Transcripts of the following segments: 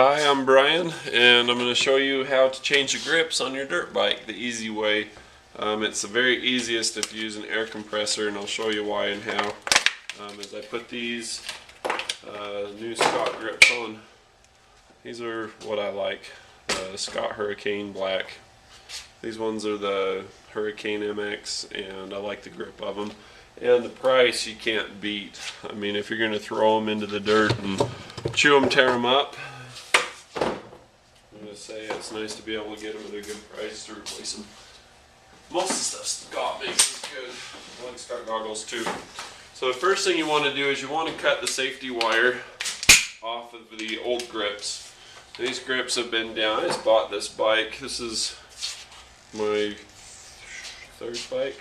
Hi, I'm Brian, and I'm going to show you how to change the grips on your dirt bike the easy way. It's the very easiest if you use an air compressor, and I'll show you why and how. As I put these new Scott grips on, these are what I like, the Scott Hurricane Black. These ones are the Hurricane MX, and I like the grip of them. And the price you can't beat. I mean, if you're going to throw them into the dirt and chew them, tear them up, I'm going to say it's nice to be able to get them at a good price to replace them. Most of the stuff Scott makes is good. I like Scott goggles too. So the first thing you want to do is you want to cut the safety wire off of the old grips. These grips have been down. I just bought this bike. This is my third bike.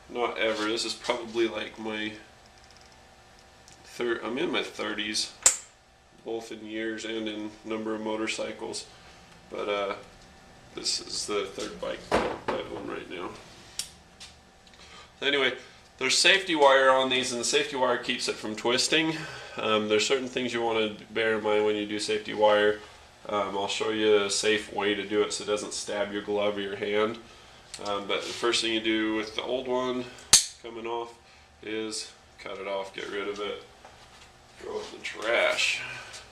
Not ever. This is probably like my third. I'm in my 30s, both in years and in number of motorcycles. But this is the third bike I own right now. So anyway, there's safety wire on these, and the safety wire keeps it from twisting. There's certain things you want to bear in mind when you do safety wire. I'll show you a safe way to do it so it doesn't stab your glove or your hand. But the first thing you do with the old one coming off is cut it off, get rid of it, throw it in the trash.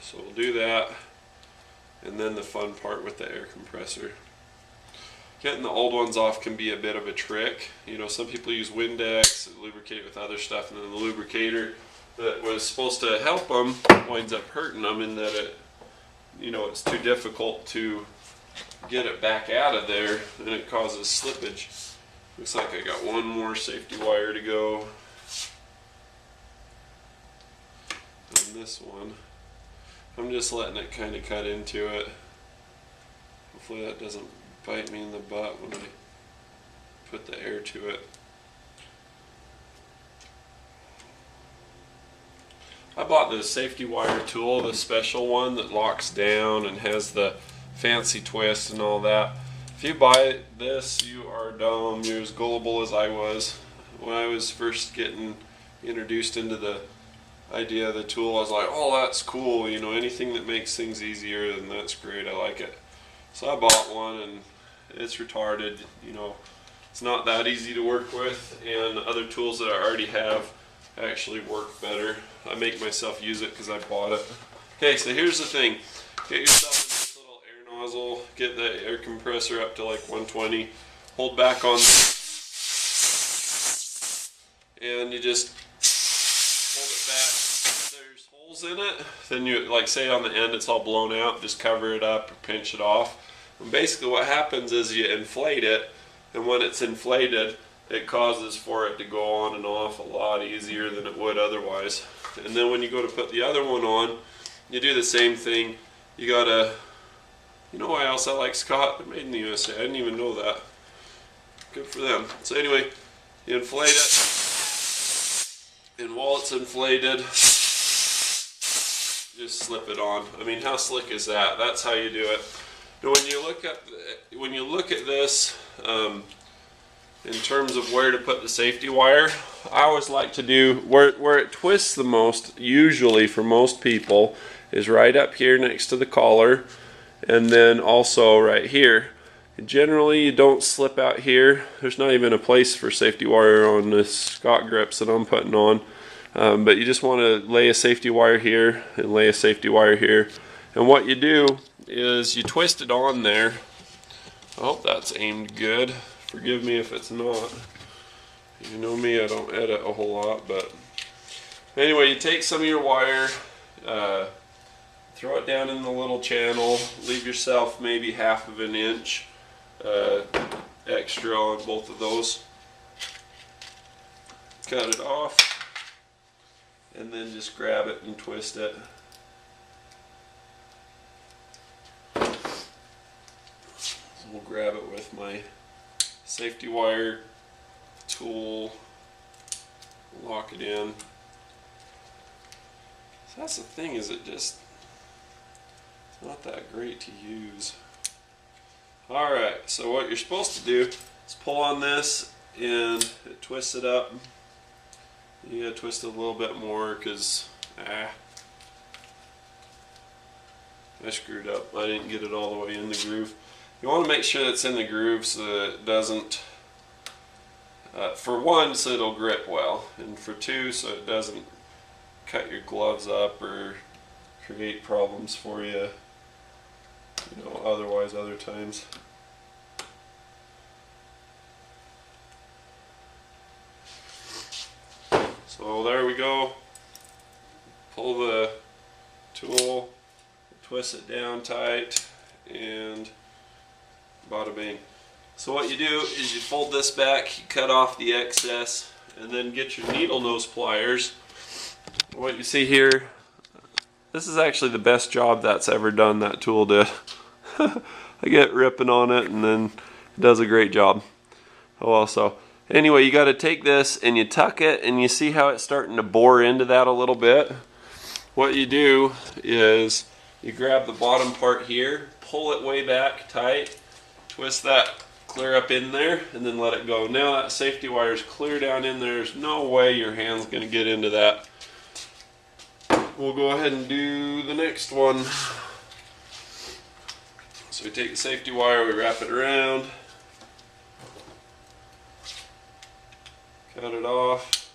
So we'll do that, and then the fun part with the air compressor. Getting the old ones off can be a bit of a trick. You know, some people use Windex, lubricate with other stuff, and then the lubricator that was supposed to help them winds up hurting them in that it, you know, it's too difficult to get it back out of there, and it causes slippage. Looks like I got one more safety wire to go on this one. I'm just letting it kind of cut into it. Hopefully that doesn't bite me in the butt when I put the air to it. I bought the safety wire tool, the special one that locks down and has the fancy twist and all that. If you buy this, you are dumb. You're as gullible as I was. When I was first getting introduced into the idea of the tool, I was like, oh, that's cool, you know, anything that makes things easier, then that's great, I like it. So I bought one, and it's retarded, you know, it's not that easy to work with, and other tools that I already have actually work better. I make myself use it because I bought it. Okay, so here's the thing. Get yourself this little air nozzle, get the air compressor up to like 120, hold back on, and you just hold it back. If there's holes in it, then you, like say on the end it's all blown out, just cover it up or pinch it off. And basically what happens is you inflate it, and when it's inflated, it causes for it to go on and off a lot easier than it would otherwise. And then when you go to put the other one on, you do the same thing. You gotta, you know why else I like Scott? They're made in the USA. I didn't even know that. Good for them. So anyway, you inflate it, and while it's inflated, just slip it on. I mean, how slick is that? That's how you do it. Now, when you look at this, in terms of where to put the safety wire, I always like to do where it twists the most, usually for most people, is right up here next to the collar, and then also right here. Generally you don't slip out here. There's not even a place for safety wire on the Scott grips that I'm putting on, but you just want to lay a safety wire here and lay a safety wire here, and what you do is you twist it on there. I hope that's aimed good. Forgive me if it's not. You know me, I don't edit a whole lot, but anyway, you take some of your wire, throw it down in the little channel, leave yourself maybe half of an inch extra on both of those. Cut it off, and then just grab it and twist it. So we'll grab it with my safety wire tool, lock it in. So that's the thing, is it just not that great to use. Alright, so what you're supposed to do is pull on this and it twists it up. You gotta twist it a little bit more because I screwed up. I didn't get it all the way in the groove. You want to make sure that it's in the groove so that it doesn't, for one, so it'll grip well, and for two, so it doesn't cut your gloves up or create problems for you, you know, otherwise other times. So there we go. Pull the tool, twist it down tight, and bada bing. So what you do is you fold this back, you cut off the excess, and then get your needle nose pliers. What you see here, this is actually the best job that's ever done, that tool did. I get ripping on it and then it does a great job. Oh well, so anyway, you got to take this and you tuck it, and you see how it's starting to bore into that a little bit. What you do is you grab the bottom part here, pull it way back tight, twist that clear up in there, and then let it go. Now that safety wire is clear down in there. There's no way your hand's going to get into that. We'll go ahead and do the next one. So we take the safety wire, we wrap it around, cut it off.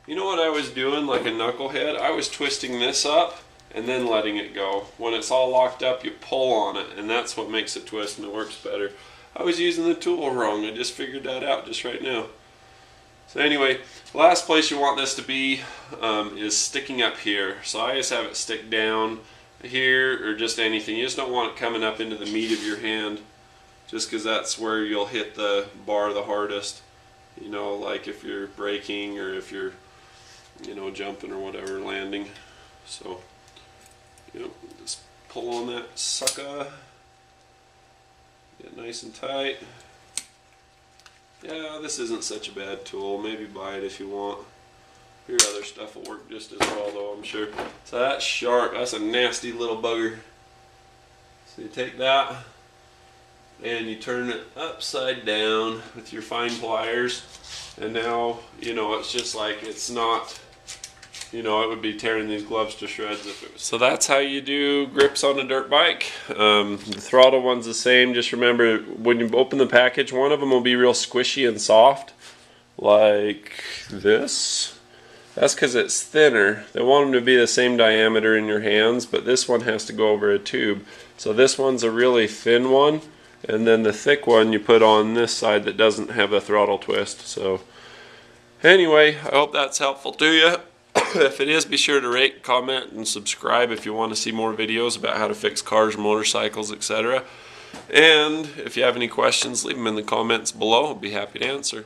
You know what I was doing like a knucklehead? I was twisting this up and then letting it go. When it's all locked up, you pull on it, and that's what makes it twist, and it works better. I was using the tool wrong. I just figured that out just right now. So anyway, last place you want this to be is sticking up here. So I just have it stick down here, or just anything. You just don't want it coming up into the meat of your hand, just because that's where you'll hit the bar the hardest. You know, like if you're braking or if you're, you know, jumping or whatever, landing. So, you know, just pull on that sucker. Get nice and tight. Yeah, this isn't such a bad tool. Maybe buy it if you want. Your other stuff will work just as well though, I'm sure. So that's sharp. That's a nasty little bugger. So you take that and you turn it upside down with your fine pliers, and now, you know, it's just like, it's not, you know, it would be tearing these gloves to shreds if it was. So that's how you do grips on a dirt bike. The throttle one's the same. Just remember, when you open the package, one of them will be real squishy and soft, like this. That's because it's thinner. They want them to be the same diameter in your hands, but this one has to go over a tube. So this one's a really thin one, and then the thick one you put on this side that doesn't have a throttle twist. So anyway, I hope that's helpful to you. If it is, be sure to rate, comment, and subscribe if you want to see more videos about how to fix cars, motorcycles, etc. And if you have any questions, leave them in the comments below. I'll be happy to answer.